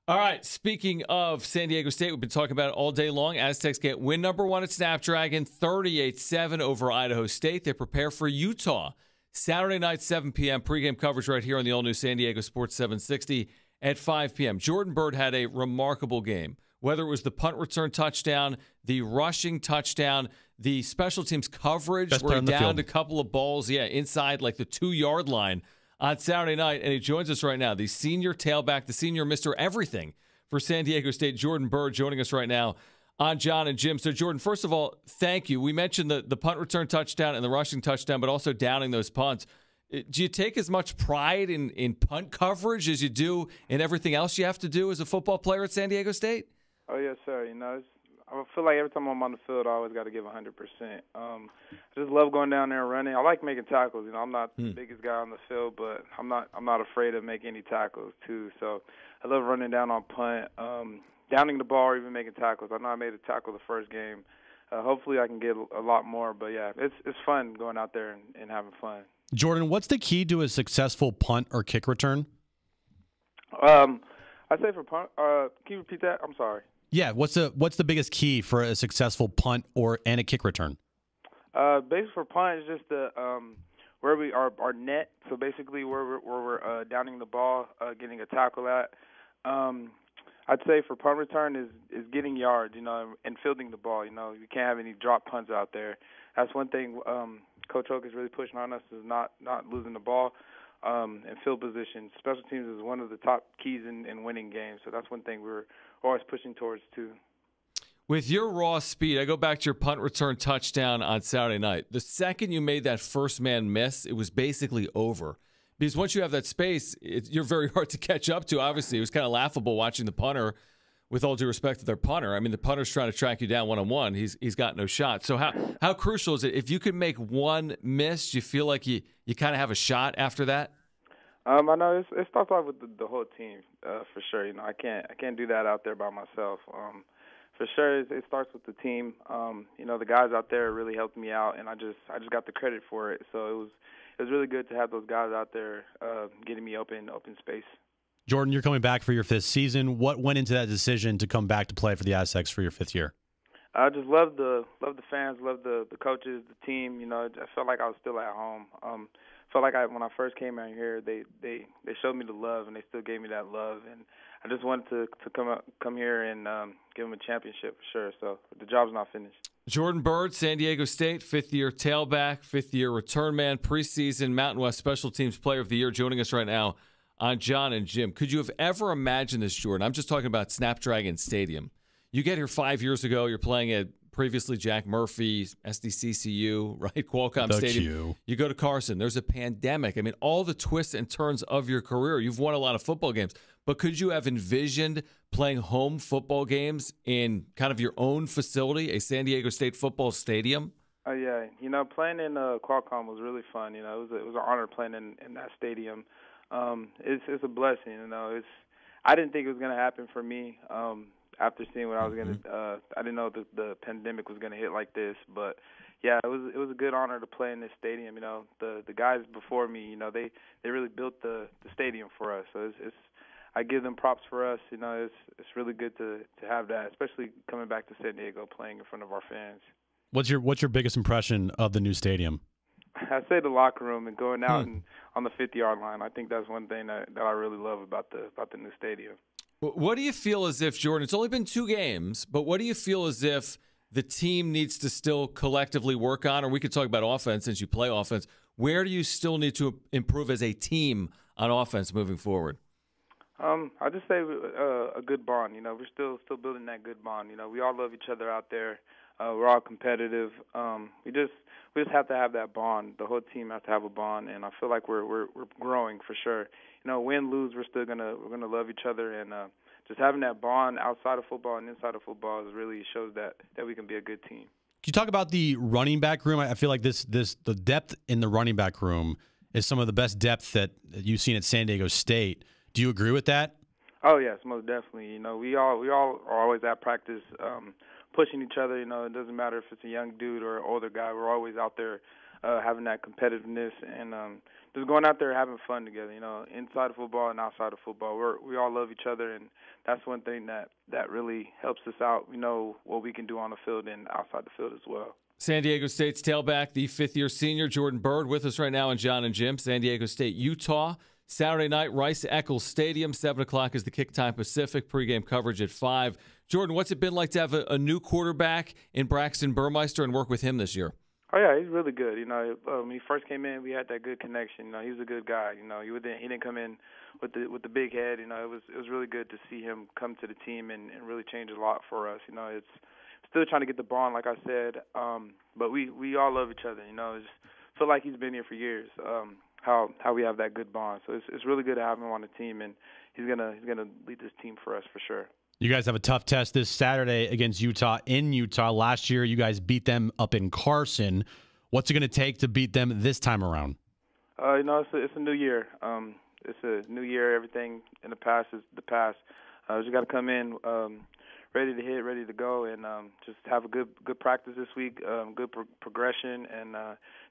All right, speaking of San Diego State, we've been talking about it all day long. Aztecs get win number 1 at Snapdragon, 38-7 over Idaho State. They prepare for Utah. Saturday night, 7 p.m., pregame coverage right here on the all-new San Diego Sports 760 at 5 p.m. Jordan Byrd had a remarkable game, whether it was the punt return touchdown, the rushing touchdown, the special teams coverage, where he downed a couple of balls, inside like the 2-yard line on Saturday night, and he joins us right now, the senior tailback, the senior Mr. Everything for San Diego State, Jordan Byrd, joining us right now on John and Jim. So, Jordan, first of all, thank you. We mentioned the punt return touchdown and the rushing touchdown, but also downing those punts. Do you take as much pride in punt coverage as you do in everything else you have to do as a football player at San Diego State? Oh, yes, sir. I feel like every time I'm on the field, I always got to give 100%. I just love going down there and running. I like making tackles. I'm not the biggest guy on the field, but I'm not afraid of making any tackles too. So I love running down on punt, downing the ball, or even making tackles. I know I made a tackle the first game. Hopefully I can get a lot more. But yeah, it's fun going out there and having fun. Jordan, what's the key to a successful punt or kick return? I'd say for punt. Can you repeat that? I'm sorry. Yeah, what's the biggest key for a successful punt and a kick return? Basically for punt is just where we are our net. So basically where we're downing the ball, getting a tackle at. I'd say for punt return is getting yards, and fielding the ball. You can't have any drop punts out there. That's one thing Coach Oak is really pushing on us, is not losing the ball. And field position. Special teams is one of the top keys in winning games. So that's one thing we're always pushing towards too. With your raw speed, I go back to your punt return touchdown on Saturday night. The second you made that first man miss, it was basically over. Because once you have that space, you're very hard to catch up to. Obviously, it was kind of laughable watching the punter, with all due respect to their punter. I mean, the punter's trying to track you down one-on-one. He's got no shot. So how crucial is it? If you could make one miss, do you feel like you kind of have a shot after that? I know it starts off with the whole team, for sure. I can't do that out there by myself. For sure, it starts with the team. The guys out there really helped me out, and I just got the credit for it. So it was really good to have those guys out there getting me open space. Jordan, you're coming back for your 5th season. What went into that decision to come back to play for the Aztecs for your 5th year? I just love the fans, love the coaches, the team. I felt like I was still at home. Felt like when I first came out here, they showed me the love, and they still gave me that love. And I just wanted to come here and give them a championship for sure. So the job's not finished. Jordan Byrd, San Diego State, 5th-year tailback, 5th-year return man, preseason Mountain West Special Teams Player of the Year, joining us right now on John and Jim. Could you have ever imagined this, Jordan? I'm just talking about Snapdragon Stadium. You get here 5 years ago. You're playing at previously Jack Murphy, Sdsu, right? Qualcomm Stadium. You go to Carson. There's a pandemic. I mean, all the twists and turns of your career. You've won a lot of football games. But could you have envisioned playing home football games in kind of your own facility, a San Diego State football stadium? Yeah. Playing in Qualcomm was really fun. It was an honor playing in that stadium. It's a blessing. I didn't think it was going to happen for me. After seeing what I was going to, I didn't know the pandemic was going to hit like this. But yeah, it was a good honor to play in this stadium. The guys before me, they really built the stadium for us. So I give them props for us. It's really good to have that, especially coming back to San Diego, playing in front of our fans. What's your biggest impression of the new stadium? I'd say the locker room and going out and on the 50-yard line. I think that's one thing that I really love about the new stadium. What do you feel as if, Jordan, it's only been 2 games, but what do you feel as if the team needs to still collectively work on, or we could talk about offense since you play offense, where do you still need to improve as a team on offense moving forward? I just say a good bond. We're still building that good bond. We all love each other out there. We're all competitive. We just have to have that bond. The whole team has to have a bond, and I feel like we're growing for sure. Win, lose, we're still gonna love each other, and just having that bond outside of football and inside of football really shows that we can be a good team. Can you talk about the running back room? I feel like the depth in the running back room is some of the best depth that you've seen at San Diego State. Do you agree with that? Oh yes, most definitely. We all are always at practice, pushing each other. It doesn't matter if it's a young dude or an older guy. We're always out there having that competitiveness and just going out there having fun together. You know, inside of football and outside of football, we all love each other, and that's one thing that really helps us out. We know what we can do on the field and outside the field as well. San Diego State's tailback, the fifth-year senior Jordan Byrd, with us right now on John and Jim. San Diego State, Utah. Saturday night, Rice-Eccles Stadium, 7 o'clock is the kick time Pacific. Pregame coverage at 5. Jordan, what's it been like to have a new quarterback in Braxton Burmeister and work with him this year? Oh yeah, he's really good. You know, when he first came in, we had that good connection. You know, he was a good guy. You know, he didn't come in with the big head. You know, it was really good to see him come to the team and really change a lot for us. You know, it's still trying to get the bond, like I said, but we all love each other. You know, it's feel like he's been here for years. How we have that good bond. So it's really good to have him on the team, and he's gonna lead this team for us for sure. You guys have a tough test this Saturday against Utah in Utah. Last year, you guys beat them up in Carson. What's it going to take to beat them this time around? You know, it's a new year. It's a new year. Everything in the past is the past. We just got to come in ready to hit, ready to go, and just have a good practice this week, good progression, and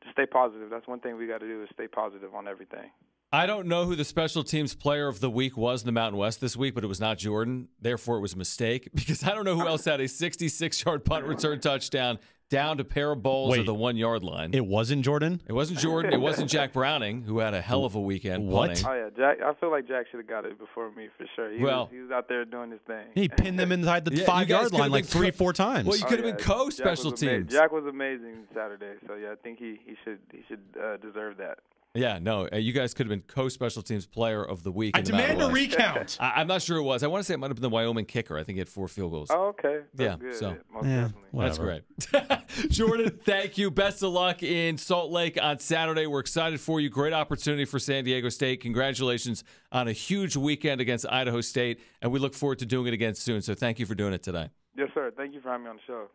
just stay positive. That's one thing we got to do is stay positive on everything. I don't know who the special teams player of the week was in the Mountain West this week, but it was not Jordan. Therefore, it was a mistake because I don't know who else had a 66-yard punt return touchdown down to pair of balls at the 1-yard line. It wasn't Jordan? It wasn't Jordan. It wasn't Jack Browning, who had a hell of a weekend punting. Oh, yeah. Jack. I feel like Jack should have got it before me for sure. He was out there doing his thing. He pinned them inside the 5-yard line like 3-4 times. Well, you could have been co-special teams. Jack was amazing Saturday, so yeah, I think he should deserve that. Yeah, no, you guys could have been co-special teams player of the week. I demand a recount. I'm not sure it was. I want to say it might have been the Wyoming kicker. I think he had 4 field goals. Oh, okay. That's good. So most definitely. That's great. Jordan, thank you. Best of luck in Salt Lake on Saturday. We're excited for you. Great opportunity for San Diego State. Congratulations on a huge weekend against Idaho State, and we look forward to doing it again soon. So thank you for doing it today. Yes, sir. Thank you for having me on the show.